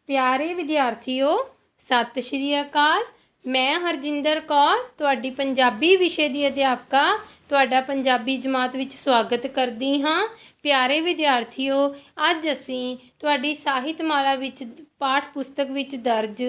प्यारे विद्यार्थियों सत श्री अकाल। मैं हरजिंदर कौर तुहाडी पंजाबी विषय की अध्यापका तुहाडा पंजाबी जमात विच स्वागत करदी हाँ। प्यारे विद्यार्थियों अज असीं तुहाडी ਸਾਹਿਤਮਾਲਾ विच पाठ पुस्तक विच दर्ज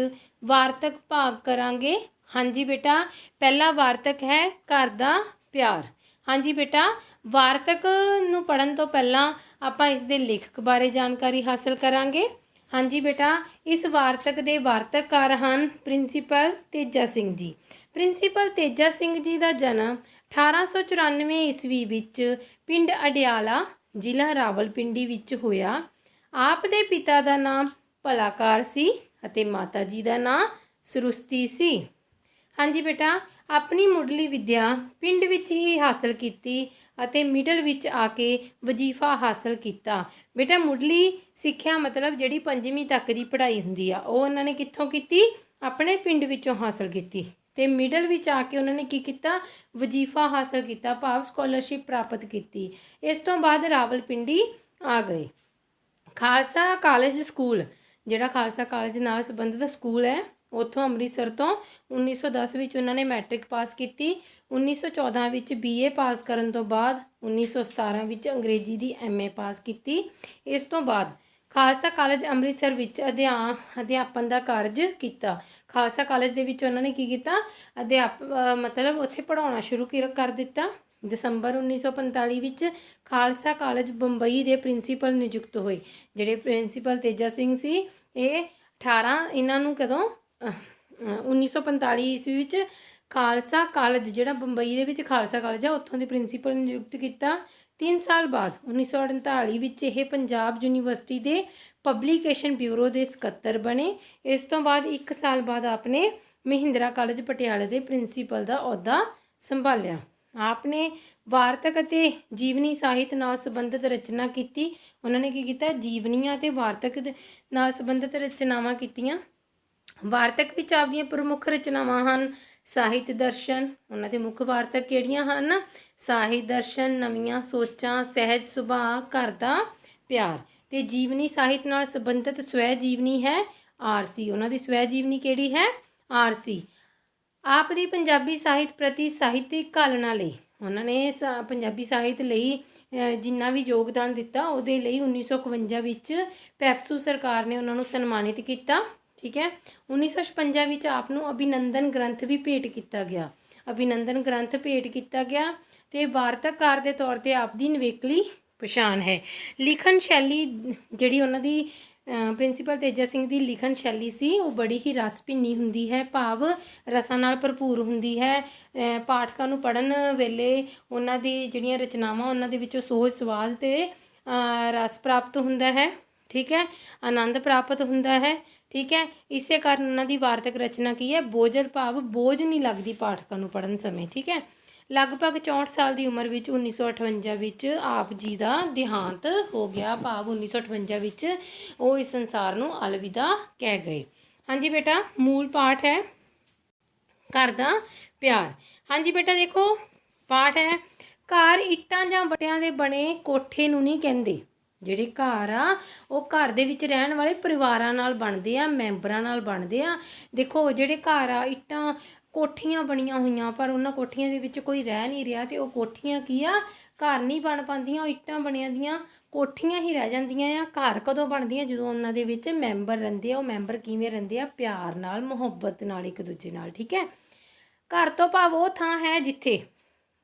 वार्तक भाग करांगे। हाँ जी बेटा, पहला वार्तक है घर दा प्यार। हाँ जी बेटा, वार्तक नूं पढ़न तो पहलां आपां इस दे लेखक बारे जानकारी हासिल करांगे। हाँ जी बेटा, इस वार्तक के वार्तककार हैं प्रिंसीपल तेजा सिंह जी। प्रिंसीपल तेजा सिंह जी का जन्म 1894 ईस्वी विच पिंड अडियाला जिला रावलपिंडी विच होया। आप दे पिता का नाम भलाकार सी अते माता जी का नाम सरुस्ती सी। हाँ जी बेटा, अपनी मुढ़ली विद्या पिंड विच ही हासिल की अते मिडल विच आके वजीफा हासिल किया। बेटा मुढ़ली सिक्ख्या मतलब जिहड़ी 5वीं तक की पढ़ाई हुंदी आ ओह उन्होंने कित्थों कीती? अपने पिंड विचों हासिल की। ते मिडल विच आके उन्होंने की किया? वजीफा हासिल किया, भाव स्कॉलरशिप प्राप्त की। इस तो बाद रावलपिंडी आ गए। खालसा कॉलेज स्कूल जिहड़ा खालसा कॉलेज नाल संबंधित स्कूल है उत्थों अमृतसर तो 1910 विच उन्होंने मैट्रिक पास की। 1914 विच BA पास करन तो बाद 1917 विच अंग्रेजी की MA पास की। इस तो बाद खालसा कॉलेज अमृतसर विच अध्यापन का कार्य किया। खालसा कॉलेज दे विच उन्होंने की किया? मतलब उत्थे पढ़ाउणा शुरू कर दिता। दसंबर 1945 विच खालसा कॉलेज बंबई के प्रिंसीपल नियुक्त होए। जिहड़े प्रिंसीपल तेजा सिंह सी ये 18 इन्हों कदों 1945 ईस्वी विच खालसा कॉलेज जिहड़ा बंबई दे विच खालसा कॉलेज है उत्थों के प्रिंसीपल नियुक्त किया। 3 साल बाद 1948 विच यह पंजाब यूनीवर्सिटी के पबलीकेशन ब्यूरो के सकत्तर बने। इस तो बाद 1 साल बाद आपने महिंद्रा कॉलेज पटियाले के प्रिंसीपल का अहुदा संभालिया। आपने वार्तक अते जीवनी साहित्य नाल संबंधित रचना की। उन्होंने की किया? जीवनियां ते वार्तक नाल संबंधित रचनावां कीतियां। वार्तक विच आपदियां प्रमुख रचनावां हन साहित्य दर्शन। उन्हां दे मुख वार्तक किहड़ियां हन? साहित्य दर्शन, नवीआं सोचां, सहज सुभाअ, घर दा प्यार। ते जीवनी साहित्य नाल संबंधित स्वै जीवनी है RC। उन्हां दी स्वै जीवनी किहड़ी है? RC। आप दी पंजाबी साहित्य प्रति ਸਾਹਿਤਿਕ ਘਾਲਣਾ ਲਈ ਉਹਨਾਂ ਨੇ ਪੰਜਾਬੀ ਸਾਹਿਤ ਲਈ ਜਿੰਨਾ ਵੀ ਯੋਗਦਾਨ ਦਿੱਤਾ ਉਹਦੇ ਲਈ 1951 ਵਿੱਚ ਪੈਪਸੂ ਸਰਕਾਰ ਨੇ ਉਹਨਾਂ ਨੂੰ ਸਨਮਾਨਿਤ ਕੀਤਾ। ਠੀਕ ਹੈ। 1956 ਵਿੱਚ ਆਪ ਨੂੰ ਅਭਿਨੰਦਨ ਗ੍ਰੰਥ ਵੀ ਭੇਟ ਕੀਤਾ ਗਿਆ। ਅਭਿਨੰਦਨ ਗ੍ਰੰਥ ਭੇਟ ਕੀਤਾ ਗਿਆ ਤੇ ਵਾਰਤਕਕਾਰ ਦੇ ਤੌਰ ਤੇ ਆਪ ਦੀ ਨਿਵੇਕਲੀ ਪਛਾਣ ਹੈ। ਲਿਖਣ ਸ਼ੈਲੀ ਜਿਹੜੀ ਉਹਨਾਂ ਦੀ प्रिंसीपल तेजा सिंह की लिखण शैली सी वो बड़ी ही रस भिन्नी हुंदी है, भाव रसां नाल भरपूर हुंदी है। पाठकां नूं पढ़न वेले उन्हां दी जिहड़ियां रचनावां उन्हां दे विचों सोच स्वाद ते रस प्राप्त हुंदा है। ठीक है, आनंद प्राप्त हुंदा है। ठीक है, इसे कारण उन्हां दी वार्तक रचना की है बोझल, भाव बोझ नहीं लगदी पाठकां नूं पढ़न समय। ठीक है, लगभग 64 साल की उम्र विच 1958 विच आप जी का देहांत हो गया, भाव 1958 विच वो इस संसार नूं अलविदा कह गए। हाँ जी बेटा, मूल पाठ है घर दा प्यार। हाँ जी बेटा, देखो पाठ है घर इट्टां जां वट्टियां दे बने कोठे नूं नहीं कहंदे। ਜਿਹੜੇ ਘਰ ਆ ਉਹ ਘਰ ਦੇ ਵਿੱਚ ਰਹਿਣ ਵਾਲੇ ਪਰਿਵਾਰਾਂ ਨਾਲ ਬਣਦੇ ਆ, ਮੈਂਬਰਾਂ ਨਾਲ ਬਣਦੇ ਆ। ਦੇਖੋ ਜਿਹੜੇ ਘਰ ਆ ਇੱਟਾਂ ਕੋਠੀਆਂ ਬਣੀਆਂ ਹੋਈਆਂ ਪਰ ਉਹਨਾਂ ਕੋਠੀਆਂ ਦੇ ਵਿੱਚ ਕੋਈ ਰਹਿ ਨਹੀਂ ਰਿਹਾ ਤੇ ਉਹ ਕੋਠੀਆਂ ਕੀ ਆ? ਘਰ ਨਹੀਂ ਬਣ ਪਾਉਂਦੀਆਂ, ਉਹ ਇੱਟਾਂ ਬਣੀਆਂ ਦੀਆਂ ਕੋਠੀਆਂ ਹੀ ਰਹਿ ਜਾਂਦੀਆਂ ਆ। ਘਰ ਕਦੋਂ ਬਣਦੀਆਂ? ਜਦੋਂ ਉਹਨਾਂ ਦੇ ਵਿੱਚ ਮੈਂਬਰ ਰਹਿੰਦੇ ਆ। ਉਹ ਮੈਂਬਰ ਕਿਵੇਂ ਰਹਿੰਦੇ ਆ? ਪਿਆਰ ਨਾਲ, ਮੁਹੱਬਤ ਨਾਲ, ਇੱਕ ਦੂਜੇ ਨਾਲ। ਠੀਕ ਹੈ, ਘਰ ਤੋਂ ਭਾਵ ਉਹ ਥਾਂ ਹੈ ਜਿੱਥੇ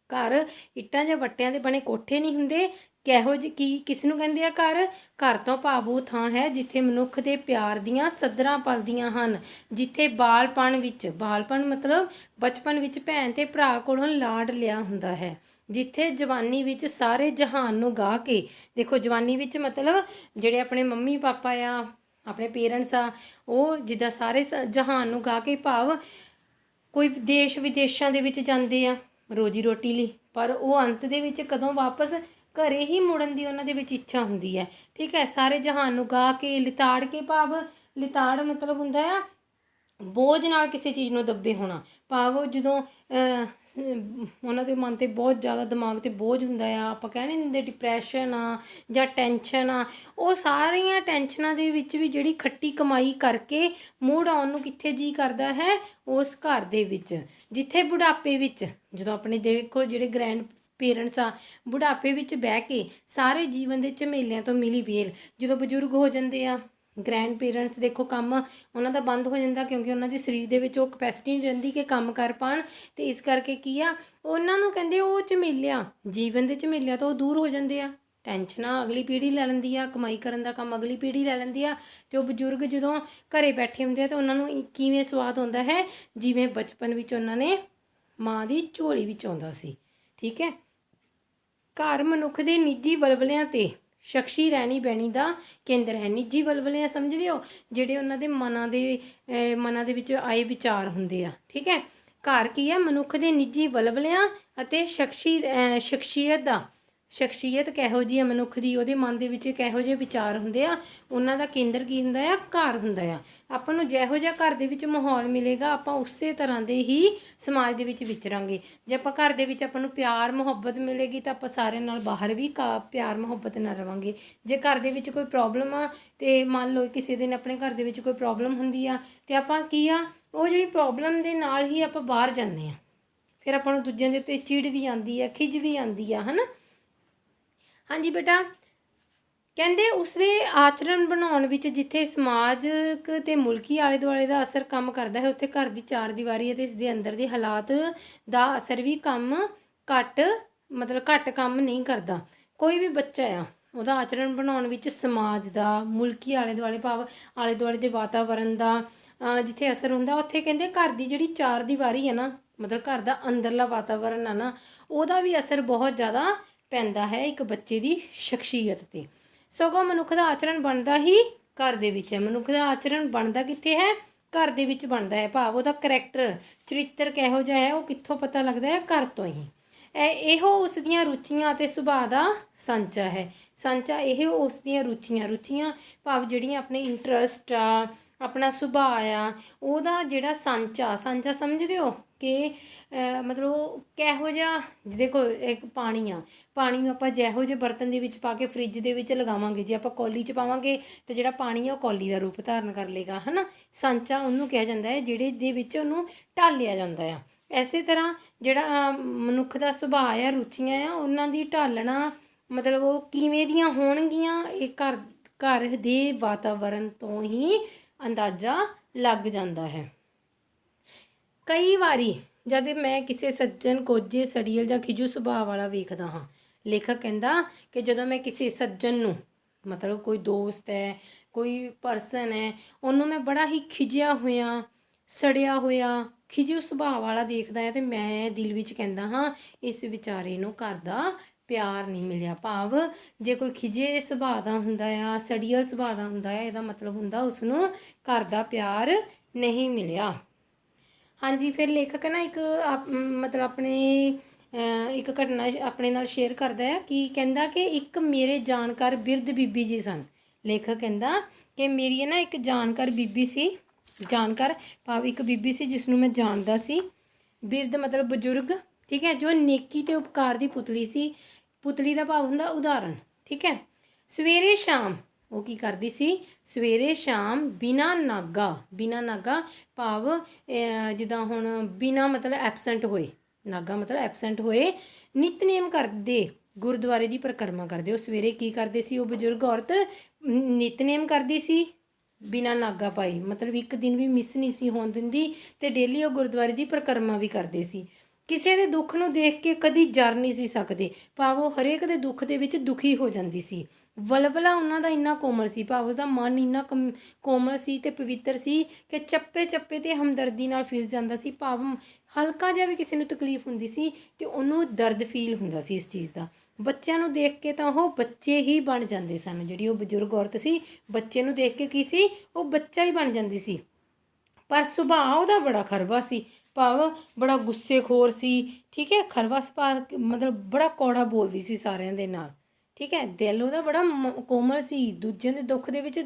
घर इट्टां जां वट्टियां दे बने कोठे नहीं हुंदे। किहो जी की किस नूं कहंदे आ घर? घर तो भाव वो थां है जिथे मनुख दे प्यार दियां सदरां पलदियां हन, जिथे बालपण विच, बालपण मतलब बचपन विच भैन ते भरा कोलों लाड लिया हुंदा है, जिथे जवानी विच सारे जहान नूं गा के, देखो जवानी विच मतलब जिहड़े अपने मम्मी पापा आ, अपने पेरेंट्स आ, वो जिद्दां सारे जहान नूं गा के भाव कोई देश विदेशों दे विच जांदे आ रोजी रोटी ਲਈ, पर वो अंत दे विच कदों वापस घरे ही मुड़न की उन्हां दे विच इच्छा हुंदी है। ठीक है, सारे जहान नूं गा के लिताड़ के, भाव लिताड़ मतलब हुंदा आ बोझ नाल किसी चीज़ नूं दबे होना, ਭਾਵ ਉਹ ਜਦੋਂ ਉਹਨਾਂ ਦੇ ਮਨ 'ਤੇ ਬਹੁਤ ਜ਼ਿਆਦਾ ਦਿਮਾਗ 'ਤੇ ਬੋਝ ਹੁੰਦਾ ਆ, ਆਪਾਂ ਕਹਿ ਨਹੀਂ ਦਿੰਦੇ ਡਿਪਰੈਸ਼ਨ ਆ ਜਾਂ ਟੈਨਸ਼ਨ ਆ, ਉਹ ਸਾਰੀਆਂ ਟੈਨਸ਼ਨਾਂ ਦੇ ਵਿੱਚ ਵੀ ਜਿਹੜੀ ਖੱਟੀ ਕਮਾਈ ਕਰਕੇ ਮੁੜ ਆਉਣ ਨੂੰ ਕਿੱਥੇ ਜੀਅ ਕਰਦਾ ਹੈ, ਉਸ ਘਰ ਦੇ ਵਿੱਚ ਜਿੱਥੇ ਬੁਢਾਪੇ ਵਿੱਚ ਜਦੋਂ ਆਪਣੇ ਦੇਖੋ ਜਿਹੜੇ ਗ੍ਰੈਂਡ ਪੇਰੈਂਟਸ ਆ ਬੁਢਾਪੇ ਵਿੱਚ ਬਹਿ ਕੇ ਸਾਰੇ ਜੀਵਨ ਦੇ ਝਮੇਲਿਆਂ ਤੋਂ ਮਿਲੀ ਵੇਲ, ਜਦੋਂ ਬਜ਼ੁਰਗ ਹੋ ਜਾਂਦੇ ਆ ਗ੍ਰੈਂਡ ਪੇਰੈਂਟਸ ਦੇਖੋ ਕੰਮ ਉਹਨਾਂ ਦਾ ਬੰਦ ਹੋ ਜਾਂਦਾ, ਕਿਉਂਕਿ ਉਹਨਾਂ ਦੇ ਸਰੀਰ ਦੇ ਵਿੱਚ ਉਹ ਕਪੈਸਿਟੀ ਨਹੀਂ ਰਹਿੰਦੀ ਕਿ ਕੰਮ ਕਰ ਪਾਉਣ, ਅਤੇ ਇਸ ਕਰਕੇ ਕੀ ਆ ਉਹਨਾਂ ਨੂੰ ਕਹਿੰਦੇ ਉਹ ਝਮੇਲਿਆਂ ਜੀਵਨ ਦੇ ਝਮੇਲਿਆਂ ਤੋਂ ਉਹ ਦੂਰ ਹੋ ਜਾਂਦੇ ਆ। ਟੈਨਸ਼ਨਾਂ ਅਗਲੀ ਪੀੜ੍ਹੀ ਲੈ ਲੈਂਦੀ ਆ, ਕਮਾਈ ਕਰਨ ਦਾ ਕੰਮ ਅਗਲੀ ਪੀੜ੍ਹੀ ਲੈ ਲੈਂਦੀ ਆ, ਅਤੇ ਉਹ ਬਜ਼ੁਰਗ ਜਦੋਂ ਘਰੇ ਬੈਠੇ ਹੁੰਦੇ ਆ ਤਾਂ ਉਹਨਾਂ ਨੂੰ ਕਿਵੇਂ ਸਵਾਦ ਆਉਂਦਾ ਹੈ, ਜਿਵੇਂ ਬਚਪਨ ਵਿੱਚ ਉਹਨਾਂ ਨੇ ਮਾਂ ਦੀ ਝੋਲੀ ਵਿੱਚ ਆਉਂਦਾ ਸੀ। ਠੀਕ ਹੈ, ਘਰ ਮਨੁੱਖ ਦੇ ਨਿੱਜੀ ਵਲਵਲਿਆਂ 'ਤੇ ਸ਼ਖਸੀ ਰਹਿਣੀ ਬਹਿਣੀ ਦਾ ਕੇਂਦਰ ਹੈ। ਨਿੱਜੀ ਵਲਵਲੇ ਸਮਝਦੇ ਹੋ, ਜਿਹੜੇ ਉਹਨਾਂ ਦੇ ਮਨਾਂ ਦੇ ਵਿੱਚ ਆਏ ਵਿਚਾਰ ਹੁੰਦੇ ਆ। ਠੀਕ ਹੈ, ਘਰ ਕੀ ਹੈ, ਮਨੁੱਖ ਦੇ ਨਿੱਜੀ ਵਲਵਲਿਆਂ ਅਤੇ ਸ਼ਖਸੀਅਤ ਕਿਹੋ ਜਿਹੀ ਆ ਮਨੁੱਖ ਦੀ, ਉਹਦੇ ਮਨ ਦੇ ਵਿੱਚ ਕਿਹੋ ਜਿਹੇ ਵਿਚਾਰ ਹੁੰਦੇ ਆ, ਉਹਨਾਂ ਦਾ ਕੇਂਦਰ ਕੀ ਹੁੰਦਾ ਆ, ਘਰ ਹੁੰਦਾ ਆ। ਆਪਾਂ ਨੂੰ ਜਿਹੋ ਜਿਹਾ ਘਰ ਦੇ ਵਿੱਚ ਮਾਹੌਲ ਮਿਲੇਗਾ ਆਪਾਂ ਉਸੇ ਤਰ੍ਹਾਂ ਦੇ ਹੀ ਸਮਾਜ ਦੇ ਵਿੱਚ ਵਿਚਰਾਂਗੇ। ਜੇ ਆਪਾਂ ਘਰ ਦੇ ਵਿੱਚ ਆਪਾਂ ਨੂੰ ਪਿਆਰ ਮੁਹੱਬਤ ਮਿਲੇਗੀ ਤਾਂ ਆਪਾਂ ਸਾਰਿਆਂ ਨਾਲ ਬਾਹਰ ਵੀ ਪਿਆਰ ਮੁਹੱਬਤ ਨਾਲ ਰਵਾਂਗੇ। ਜੇ ਘਰ ਦੇ ਵਿੱਚ ਕੋਈ ਪ੍ਰੋਬਲਮ ਆ, ਅਤੇ ਮੰਨ ਲਓ ਕਿਸੇ ਦਿਨ ਆਪਣੇ ਘਰ ਦੇ ਵਿੱਚ ਕੋਈ ਪ੍ਰੋਬਲਮ ਹੁੰਦੀ ਆ, ਅਤੇ ਆਪਾਂ ਕੀ ਆ ਉਹ ਜਿਹੜੀ ਪ੍ਰੋਬਲਮ ਦੇ ਨਾਲ ਹੀ ਆਪਾਂ ਬਾਹਰ ਜਾਂਦੇ ਹਾਂ, ਫਿਰ ਆਪਾਂ ਨੂੰ ਦੂਜਿਆਂ ਦੇ ਉੱਤੇ ਚਿੜ ਵੀ ਆਉਂਦੀ ਆ, ਖਿਝ ਵੀ ਆਉਂਦੀ ਆ, ਹੈ ਨਾ। ਹਾਂਜੀ ਬੇਟਾ, ਕਹਿੰਦੇ ਉਸਦੇ ਆਚਰਣ ਬਣਾਉਣ ਵਿੱਚ ਜਿੱਥੇ ਸਮਾਜਿਕ ਅਤੇ ਮੁਲਕੀ ਆਲੇ ਦੁਆਲੇ ਦਾ ਅਸਰ ਕੰਮ ਕਰਦਾ ਹੈ, ਉੱਥੇ ਘਰ ਦੀ ਚਾਰ ਦੀਵਾਰੀ ਅਤੇ ਇਸ ਦੇ ਅੰਦਰ ਦੇ ਹਾਲਾਤ ਦਾ ਅਸਰ ਵੀ ਘੱਟ ਕੰਮ ਨਹੀਂ ਕਰਦਾ। ਕੋਈ ਵੀ ਬੱਚਾ ਆ ਉਹਦਾ ਆਚਰਣ ਬਣਾਉਣ ਵਿੱਚ ਸਮਾਜ ਦਾ, ਮੁਲਕੀ ਆਲੇ ਦੁਆਲੇ ਭਾਵ ਆਲੇ ਦੁਆਲੇ ਦੇ ਵਾਤਾਵਰਨ ਦਾ ਜਿੱਥੇ ਅਸਰ ਹੁੰਦਾ, ਉੱਥੇ ਕਹਿੰਦੇ ਘਰ ਦੀ ਜਿਹੜੀ ਚਾਰ ਦੀਵਾਰੀ ਹੈ ਨਾ, ਮਤਲਬ ਘਰ ਦਾ ਅੰਦਰਲਾ ਵਾਤਾਵਰਨ ਆ ਨਾ, ਉਹਦਾ ਵੀ ਅਸਰ ਬਹੁਤ ਜ਼ਿਆਦਾ ਪੈਂਦਾ ਹੈ ਇੱਕ ਬੱਚੇ ਦੀ ਸ਼ਖਸੀਅਤ 'ਤੇ। ਸਗੋਂ ਮਨੁੱਖ ਦਾ ਆਚਰਣ ਬਣਦਾ ਹੀ ਘਰ ਦੇ ਵਿੱਚ ਹੈ। ਮਨੁੱਖ ਦਾ ਆਚਰਣ ਬਣਦਾ ਕਿੱਥੇ ਹੈ, ਘਰ ਦੇ ਵਿੱਚ ਬਣਦਾ ਹੈ। ਭਾਵ ਉਹਦਾ ਕਰੈਕਟਰ ਚਰਿੱਤਰ ਕਿਹੋ ਜਿਹਾ ਹੈ ਉਹ ਕਿੱਥੋਂ ਪਤਾ ਲੱਗਦਾ ਹੈ, ਘਰ ਤੋਂ ਹੀ। ਇਹੋ ਉਸ ਦੀਆਂ ਰੁਚੀਆਂ ਅਤੇ ਸੁਭਾਅ ਦਾ ਸਾਂਚਾ ਹੈ। ਸਾਂਚਾ ਇਹ ਉਸ ਦੀਆਂ ਰੁਚੀਆਂ ਭਾਵ ਜਿਹੜੀਆਂ ਆਪਣੇ ਇੰਟਰਸਟ ਆ, ਆਪਣਾ ਸੁਭਾਅ ਆ, ਉਹਦਾ ਜਿਹੜਾ ਸਾਂਚਾ ਸਮਝਦੇ ਹੋ ਕਿ ਮਤਲਬ ਉਹ ਕਿਹੋ ਜਿਹਾ। ਦੇਖੋ ਇੱਕ ਪਾਣੀ ਆ, ਪਾਣੀ ਨੂੰ ਆਪਾਂ ਜਿਹੋ ਜਿਹੇ ਬਰਤਨ ਦੇ ਵਿੱਚ ਪਾ ਕੇ ਫਰਿੱਜ ਦੇ ਵਿੱਚ ਲਗਾਵਾਂਗੇ, ਜੇ ਆਪਾਂ ਕੌਲੀ 'ਚ ਪਾਵਾਂਗੇ ਤਾਂ ਜਿਹੜਾ ਪਾਣੀ ਆ ਉਹ ਕੌਲੀ ਦਾ ਰੂਪ ਧਾਰਨ ਕਰ ਲਏਗਾ, ਹੈ ਨਾ। ਸਾਂਚਾ ਉਹਨੂੰ ਕਿਹਾ ਜਾਂਦਾ ਹੈ ਜਿਹੜੇ ਦੇ ਵਿੱਚ ਉਹਨੂੰ ਢਾਲਿਆ ਜਾਂਦਾ ਆ। ਇਸੇ ਤਰ੍ਹਾਂ ਜਿਹੜਾ ਮਨੁੱਖ ਦਾ ਸੁਭਾਅ ਆ, ਰੁਚੀਆਂ ਆ, ਉਹਨਾਂ ਦੀ ਢਾਲਣਾ ਮਤਲਬ ਉਹ ਕਿਵੇਂ ਦੀਆਂ ਹੋਣਗੀਆਂ, ਇਹ ਘਰ ਦੇ ਵਾਤਾਵਰਨ ਤੋਂ ਹੀ ਅੰਦਾਜ਼ਾ ਲੱਗ ਜਾਂਦਾ ਹੈ। ਕਈ ਵਾਰੀ ਜਦ ਮੈਂ ਕਿਸੇ ਸੱਜਣ ਕੋਝੇ ਸੜੀਅਲ ਜਾਂ ਖਿਜੂ ਸੁਭਾਅ ਵਾਲਾ ਵੇਖਦਾ ਹਾਂ, ਲੇਖਕ ਕਹਿੰਦਾ ਕਿ ਜਦੋਂ ਮੈਂ ਕਿਸੇ ਸੱਜਣ ਨੂੰ ਮਤਲਬ ਕੋਈ ਦੋਸਤ ਹੈ, ਕੋਈ ਪਰਸਨ ਹੈ, ਉਹਨੂੰ ਮੈਂ ਬੜਾ ਹੀ ਖਿਜਿਆ ਹੋਇਆ, ਸੜਿਆ ਹੋਇਆ, ਖਿਜੂ ਸੁਭਾਅ ਵਾਲਾ ਦੇਖਦਾ ਹੈ, ਅਤੇ ਮੈਂ ਦਿਲ ਵਿੱਚ ਕਹਿੰਦਾ ਹਾਂ ਇਸ ਵਿਚਾਰੇ ਨੂੰ ਘਰ ਦਾ ਪਿਆਰ ਨਹੀਂ ਮਿਲਿਆ। ਭਾਵ ਜੇ ਕੋਈ ਖਿਜੇ ਸੁਭਾਅ ਦਾ ਹੁੰਦਾ ਆ, ਸੜੀਅਲ ਸੁਭਾਅ ਦਾ ਹੁੰਦਾ ਹੈ, ਇਹਦਾ ਮਤਲਬ ਹੁੰਦਾ ਉਸਨੂੰ ਘਰ ਦਾ ਪਿਆਰ ਨਹੀਂ ਮਿਲਿਆ। ਹਾਂਜੀ, ਫਿਰ ਲੇਖਕ ਨਾ ਇੱਕ ਮਤਲਬ ਆਪਣੇ ਇੱਕ ਘਟਨਾ ਆਪਣੇ ਨਾਲ ਸ਼ੇਅਰ ਕਰਦਾ ਹੈ ਕਿ ਕਹਿੰਦਾ ਕਿ ਇੱਕ ਮੇਰੇ ਜਾਣਕਾਰ ਬਿਰਧ ਬੀਬੀ ਜੀ ਸਨ। ਲੇਖਕ ਕਹਿੰਦਾ ਕਿ ਮੇਰੀ ਨਾ ਇੱਕ ਜਾਣਕਾਰ ਬੀਬੀ ਸੀ, ਜਾਣਕਾਰ ਭਾਵ ਇੱਕ ਬੀਬੀ ਸੀ ਜਿਸ ਨੂੰ ਮੈਂ ਜਾਣਦਾ ਸੀ। ਬਿਰਧ ਮਤਲਬ ਬਜ਼ੁਰਗ, ਠੀਕ ਹੈ, ਜੋ ਨੇਕੀ ਤੇ ਉਪਕਾਰ ਦੀ ਪੁਤਲੀ ਸੀ। ਪੁਤਲੀ ਦਾ ਭਾਵ ਹੁੰਦਾ ਉਦਾਹਰਣ, ਠੀਕ ਹੈ। ਸਵੇਰੇ ਸ਼ਾਮ ਉਹ ਕੀ ਕਰਦੀ ਸੀ, ਸਵੇਰੇ ਸ਼ਾਮ ਬਿਨਾਂ ਨਾਗਾ ਭਾਵ ਜਿੱਦਾਂ ਹੁਣ ਬਿਨਾਂ ਮਤਲਬ ਐਬਸੈਂਟ ਹੋਏ, ਨਾਗਾ ਮਤਲਬ ਐਬਸੈਂਟ ਹੋਏ, ਨਿਤਨੇਮ ਕਰਦੇ, ਗੁਰਦੁਆਰੇ ਦੀ ਪਰਿਕਰਮਾ ਕਰਦੇ। ਉਹ ਸਵੇਰੇ ਕੀ ਕਰਦੇ ਸੀ, ਉਹ ਬਜ਼ੁਰਗ ਔਰਤ ਨਿਤਨੇਮ ਕਰਦੀ ਸੀ ਬਿਨਾਂ ਨਾਗਾ ਪਾਈ, ਮਤਲਬ ਇੱਕ ਦਿਨ ਵੀ ਮਿਸ ਨਹੀਂ ਸੀ ਹੋਣ ਦਿੰਦੀ, ਅਤੇ ਡੇਲੀ ਉਹ ਗੁਰਦੁਆਰੇ ਦੀ ਪਰਿਕਰਮਾ ਵੀ ਕਰਦੇ ਸੀ। ਕਿਸੇ ਦੇ ਦੁੱਖ ਨੂੰ ਦੇਖ ਕੇ ਕਦੀ ਜਰ ਨਹੀਂ ਸੀ ਸਕਦੇ, ਭਾਵ ਉਹ ਹਰੇਕ ਦੇ ਦੁੱਖ ਦੇ ਵਿੱਚ ਦੁਖੀ ਹੋ ਜਾਂਦੀ ਸੀ। ਵਲਵਲਾ ਉਹਨਾਂ ਦਾ ਇੰਨਾ ਕੋਮਲ ਸੀ, ਭਾਵ ਉਹਦਾ ਮਨ ਇੰਨਾ ਕੋਮਲ ਸੀ ਅਤੇ ਪਵਿੱਤਰ ਸੀ ਕਿ ਚੱਪੇ 'ਤੇ ਹਮਦਰਦੀ ਨਾਲ ਫਿਸ ਜਾਂਦਾ ਸੀ। ਭਾਵ ਹਲਕਾ ਜਿਹਾ ਵੀ ਕਿਸੇ ਨੂੰ ਤਕਲੀਫ ਹੁੰਦੀ ਸੀ ਅਤੇ ਉਹਨੂੰ ਦਰਦ ਫੀਲ ਹੁੰਦਾ ਸੀ ਇਸ ਚੀਜ਼ ਦਾ। ਬੱਚਿਆਂ ਨੂੰ ਦੇਖ ਕੇ ਤਾਂ ਉਹ ਬੱਚੇ ਹੀ ਬਣ ਜਾਂਦੇ ਸਨ। ਜਿਹੜੀ ਉਹ ਬਜ਼ੁਰਗ ਔਰਤ ਸੀ, ਬੱਚੇ ਨੂੰ ਦੇਖ ਕੇ ਕੀ ਸੀ, ਉਹ ਬੱਚਾ ਹੀ ਬਣ ਜਾਂਦੀ ਸੀ। ਪਰ ਸੁਭਾਅ ਉਹਦਾ ਬੜਾ ਖਰਵਾ ਸੀ, ਭਾਵ ਬੜਾ ਗੁੱਸੇਖੋਰ ਸੀ, ਠੀਕ ਹੈ। ਖਰਵਾ ਸੁਭਾਅ ਮਤਲਬ ਬੜਾ ਕੌੜਾ ਬੋਲਦੀ ਸੀ ਸਾਰਿਆਂ ਦੇ ਨਾਲ, ਠੀਕ ਹੈ। ਦਿਲ ਉਹਦਾ ਬੜਾ ਕੋਮਲ ਸੀ, ਦੂਜਿਆਂ ਦੇ ਦੁੱਖ ਦੇ ਵਿੱਚ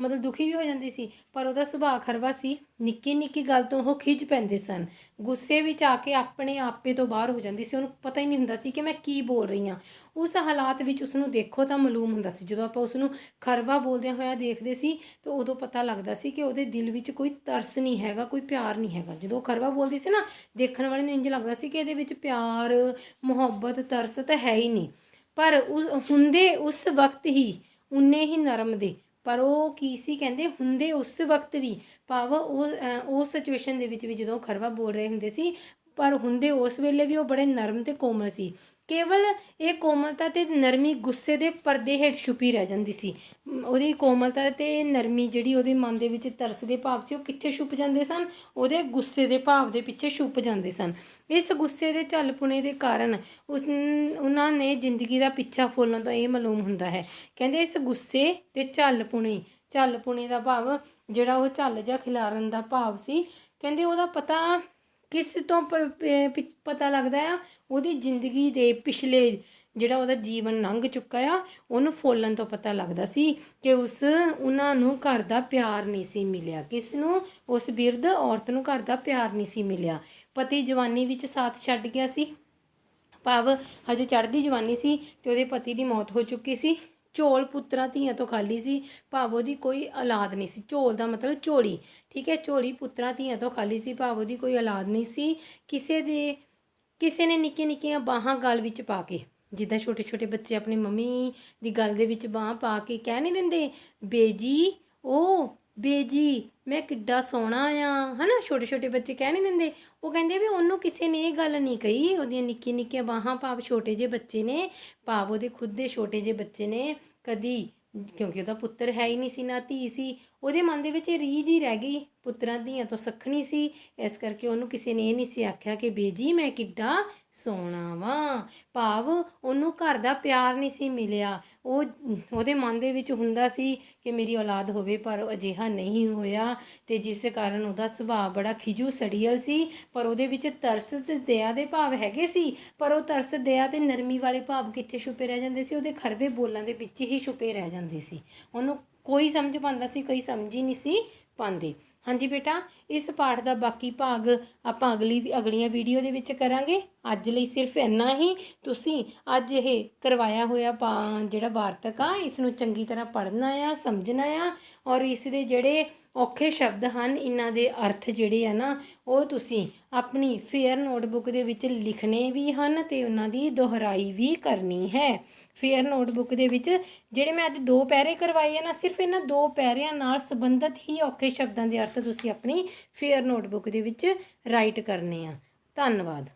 ਮਤਲਬ ਦੁਖੀ ਵੀ ਹੋ ਜਾਂਦੀ ਸੀ, ਪਰ ਉਹਦਾ ਸੁਭਾਅ ਖਰਵਾ ਸੀ। ਨਿੱਕੀ ਨਿੱਕੀ ਗੱਲ ਤੋਂ ਉਹ ਖਿਝ ਪੈਂਦੇ ਸਨ, ਗੁੱਸੇ ਵਿੱਚ ਆ ਕੇ ਆਪਣੇ ਆਪੇ ਤੋਂ ਬਾਹਰ ਹੋ ਜਾਂਦੀ ਸੀ। ਉਹਨੂੰ ਪਤਾ ਹੀ ਨਹੀਂ ਹੁੰਦਾ ਸੀ ਕਿ ਮੈਂ ਕੀ ਬੋਲ ਰਹੀ ਹਾਂ। ਉਸ ਹਾਲਾਤ ਵਿੱਚ ਉਸਨੂੰ ਦੇਖੋ ਤਾਂ ਮਾਲੂਮ ਹੁੰਦਾ ਸੀ। ਜਦੋਂ ਆਪਾਂ ਉਸਨੂੰ ਖਰਵਾ ਬੋਲਦਿਆਂ ਹੋਇਆ ਦੇਖਦੇ ਸੀ ਤਾਂ ਉਦੋਂ ਪਤਾ ਲੱਗਦਾ ਸੀ ਕਿ ਉਹਦੇ ਦਿਲ ਵਿੱਚ ਕੋਈ ਤਰਸ ਨਹੀਂ ਹੈਗਾ, ਕੋਈ ਪਿਆਰ ਨਹੀਂ ਹੈਗਾ। ਜਦੋਂ ਉਹ ਖਰਵਾ ਬੋਲਦੀ ਸੀ ਨਾ, ਦੇਖਣ ਵਾਲੇ ਨੂੰ ਇੰਝ ਲੱਗਦਾ ਸੀ ਕਿ ਇਹਦੇ ਵਿੱਚ ਪਿਆਰ, ਮੁਹੱਬਤ, ਤਰਸ ਤਾਂ ਹੈ ਹੀ ਨਹੀਂ। ਪਰ ਹੁੰਦੇ ਉਸ ਵਕਤ ਹੀ ਉਨੇ ਹੀ ਨਰਮ ਦੇ, ਪਰ ਉਹ ਕੀ ਸੀ ਕਹਿੰਦੇ, ਹੁੰਦੇ ਉਸ ਵਕਤ ਵੀ, ਭਾਵ ਉਹ ਸਿਚੁਏਸ਼ਨ ਦੇ ਵਿੱਚ ਵੀ ਜਦੋਂ ਖਰਵਾ ਬੋਲ ਰਹੇ ਹੁੰਦੇ ਸੀ, ਪਰ ਹੁੰਦੇ ਉਸ ਵੇਲੇ ਵੀ ਉਹ ਬੜੇ ਨਰਮ ਤੇ ਕੋਮਲ ਸੀ। ਕੇਵਲ ਇਹ ਕੋਮਲਤਾ ਤੇ ਨਰਮੀ ਗੁੱਸੇ ਦੇ ਪਰਦੇ ਹੇਠ ਛੁਪੀ ਰਹਿ ਜਾਂਦੀ ਸੀ। ਉਹਦੀ ਕੋਮਲਤਾ ਤੇ ਨਰਮੀ ਜਿਹੜੀ ਉਹਦੇ ਮਨ ਦੇ ਵਿੱਚ ਤਰਸ ਦੇ ਭਾਵ ਸੀ, ਉਹ ਕਿੱਥੇ ਛੁਪ ਜਾਂਦੇ ਸਨ? ਉਹਦੇ ਗੁੱਸੇ ਦੇ ਭਾਵ ਦੇ ਪਿੱਛੇ ਛੁਪ ਜਾਂਦੇ ਸਨ। ਇਸ ਗੁੱਸੇ ਦੇ ਝੱਲਪੁਣੇ ਦੇ ਕਾਰਨ ਉਹਨਾਂ ਨੇ ਜ਼ਿੰਦਗੀ ਦਾ ਪਿੱਛਾ ਫੁੱਲਣ ਤੋਂ ਇਹ ਮਾਲੂਮ ਹੁੰਦਾ ਹੈ। ਕਹਿੰਦੇ ਇਸ ਗੁੱਸੇ ਤੇ ਝੱਲਪੁਣੇ ਦਾ ਭਾਵ ਜਿਹੜਾ ਉਹ ਝੱਲ ਜਾਂ ਖਿਲਾਰਨ ਦਾ ਭਾਵ ਸੀ, ਕਹਿੰਦੇ ਉਹਦਾ ਪਤਾ ਕਿਸ ਤੋਂ ਪਤਾ ਲੱਗਦਾ ਆ? ਉਹਦੀ ਜ਼ਿੰਦਗੀ ਦੇ ਪਿਛਲੇ ਜਿਹੜਾ ਉਹਦਾ ਜੀਵਨ ਲੰਘ ਚੁੱਕਾ ਆ, ਉਹਨੂੰ ਫੋਲਣ ਤੋਂ ਪਤਾ ਲੱਗਦਾ ਸੀ ਕਿ ਉਹਨਾਂ ਨੂੰ ਘਰ ਦਾ ਪਿਆਰ ਨਹੀਂ ਸੀ ਮਿਲਿਆ। ਕਿਸ ਨੂੰ? ਉਸ ਬਿਰਧ ਔਰਤ ਨੂੰ ਘਰ ਦਾ ਪਿਆਰ ਨਹੀਂ ਸੀ ਮਿਲਿਆ। ਪਤੀ ਜਵਾਨੀ ਵਿੱਚ ਸਾਥ ਛੱਡ ਗਿਆ ਸੀ, ਭਾਵ ਹਜੇ ਚੜ੍ਹਦੀ ਜਵਾਨੀ ਸੀ ਤੇ ਉਹਦੇ ਪਤੀ ਦੀ ਮੌਤ ਹੋ ਚੁੱਕੀ ਸੀ। ਝੋਲ ਪੁੱਤਰਾਂ ਧੀਆਂ ਤੋਂ ਖਾਲੀ ਸੀ, ਭਾਵ ਉਹਦੀ ਕੋਈ ਔਲਾਦ ਨਹੀਂ ਸੀ। ਝੋਲ ਦਾ ਮਤਲਬ ਝੋਲੀ, ਠੀਕ ਹੈ। ਝੋਲੀ ਪੁੱਤਰਾਂ ਧੀਆਂ ਤੋਂ ਖਾਲੀ ਸੀ, ਭਾਵ ਉਹਦੀ ਕੋਈ ਔਲਾਦ ਨਹੀਂ ਸੀ। ਕਿਸੇ ਨੇ ਨਿੱਕੀਆਂ ਨਿੱਕੀਆਂ ਬਾਹਾਂ ਗਲ ਵਿੱਚ ਪਾ ਕੇ, ਜਿੱਦਾਂ ਛੋਟੇ ਛੋਟੇ ਬੱਚੇ ਆਪਣੀ ਮੰਮੀ ਦੀ ਗਲ ਦੇ ਵਿੱਚ ਬਾਂਹ ਪਾ ਕੇ ਕਹਿ ਨਹੀਂ ਦਿੰਦੇ, ਬੇਜੀ ਓ ਬੇਜੀ ਮੈਂ ਕਿੱਡਾ ਸੋਹਣਾ ਆ, ਹੈ ਨਾ। ਛੋਟੇ ਛੋਟੇ ਬੱਚੇ ਕਹਿ ਨਹੀਂ ਦਿੰਦੇ। ਉਹ ਕਹਿੰਦੇ ਵੀ ਉਹਨੂੰ ਕਿਸੇ ਨੇ ਇਹ ਗੱਲ ਨਹੀਂ ਕਹੀ। ਉਹਦੀਆਂ ਨਿੱਕੀਆਂ ਨਿੱਕੀਆਂ ਬਾਹਾਂ, ਭਾਵ ਛੋਟੇ ਜਿਹੇ ਬੱਚੇ ਨੇ, ਭਾਵ ਉਹਦੇ ਖੁਦ ਦੇ ਛੋਟੇ ਜਿਹੇ ਬੱਚੇ ਨੇ ਕਦੀ, ਕਿਉਂਕਿ ਉਹਦਾ ਪੁੱਤਰ ਹੈ ਹੀ ਨਹੀਂ ਸੀ, ਨਾ ਧੀ ਸੀ, ਉਹਦੇ ਮਨ ਦੇ ਵਿੱਚ ਇਹ ਰੀਝ ਹੀ ਰਹਿ ਗਈ, ਪੁੱਤਰਾਂ ਧੀਆਂ ਤੋਂ ਸੱਖਣੀ ਸੀ। ਇਸ ਕਰਕੇ ਉਹਨੂੰ ਕਿਸੇ ਨੇ ਇਹ ਨਹੀਂ ਸੀ ਆਖਿਆ ਕਿ ਬੇਜੀ ਮੈਂ ਕਿੱਡਾ ਸੋਹਣਾ ਵਾਂ, ਭਾਵ ਉਹਨੂੰ ਘਰ ਦਾ ਪਿਆਰ ਨਹੀਂ ਸੀ ਮਿਲਿਆ। ਉਹਦੇ ਮਨ ਦੇ ਵਿੱਚ ਹੁੰਦਾ ਸੀ ਕਿ ਮੇਰੀ ਔਲਾਦ ਹੋਵੇ, ਪਰ ਅਜਿਹਾ ਨਹੀਂ ਹੋਇਆ, ਅਤੇ ਜਿਸ ਕਾਰਨ ਉਹਦਾ ਸੁਭਾਅ ਬੜਾ ਖਿਜੂ ਸੜੀਅਲ ਸੀ। ਪਰ ਉਹਦੇ ਵਿੱਚ ਤਰਸ ਤੇ ਦਇਆ ਦੇ ਭਾਵ ਹੈਗੇ ਸੀ, ਪਰ ਉਹ ਤਰਸ, ਦਇਆ ਤੇ ਨਰਮੀ ਵਾਲੇ ਭਾਵ ਕਿੱਥੇ ਛੁਪੇ ਰਹਿ ਜਾਂਦੇ ਸੀ? ਉਹਦੇ ਖਰਵੇ ਬੋਲਾਂ ਦੇ ਵਿੱਚ ਹੀ ਛੁਪੇ ਰਹਿ ਜਾਂਦੇ ਸੀ। ਉਹਨੂੰ ਕੋਈ ਸਮਝ ਪਾਉਂਦਾ ਸੀ, ਕਈ ਸਮਝ ਹੀ ਨਹੀਂ ਸੀ ਪਾਉਂਦੇ। ਹਾਂਜੀ ਬੇਟਾ, ਇਸ ਪਾਠ ਦਾ ਬਾਕੀ ਭਾਗ ਆਪਾਂ ਅਗਲੀਆਂ ਵੀਡੀਓ ਦੇ ਵਿੱਚ ਕਰਾਂਗੇ। ਅੱਜ ਲਈ ਸਿਰਫ ਇੰਨਾ ਹੀ। ਤੁਸੀਂ ਅੱਜ ਇਹ ਕਰਵਾਇਆ ਹੋਇਆ ਜਿਹੜਾ ਵਾਰਤਕ ਆ, ਇਸ ਨੂੰ ਚੰਗੀ ਤਰ੍ਹਾਂ ਪੜ੍ਹਨਾ ਆ, ਸਮਝਣਾ ਆ, ਔਰ ਇਸ ਦੇ ਜਿਹੜੇ ਔਖੇ ਸ਼ਬਦ ਹਨ, ਇਹਨਾਂ ਦੇ ਅਰਥ ਜਿਹੜੇ ਆ ਨਾ, ਉਹ ਤੁਸੀਂ ਆਪਣੀ ਫੇਅਰ ਨੋਟਬੁੱਕ ਦੇ ਵਿੱਚ ਲਿਖਣੇ ਵੀ ਹਨ ਅਤੇ ਉਹਨਾਂ ਦੀ ਦੁਹਰਾਈ ਵੀ ਕਰਨੀ ਹੈ। ਫੇਅਰ ਨੋਟਬੁੱਕ ਦੇ ਵਿੱਚ ਜਿਹੜੇ ਮੈਂ ਅੱਜ 2 ਪੈਰੇ ਕਰਵਾਏ ਆ ਨਾ, ਸਿਰਫ ਇਹਨਾਂ 2 ਪੈਰਿਆਂ ਨਾਲ ਸੰਬੰਧਿਤ ਹੀ ਔਖੇ ਸ਼ਬਦਾਂ ਦੇ ਅਰਥ ਤੁਸੀਂ ਆਪਣੀ ਫੇਅਰ ਨੋਟਬੁੱਕ ਦੇ ਵਿੱਚ ਰਾਈਟ ਕਰਨੇ ਆ। ਧੰਨਵਾਦ।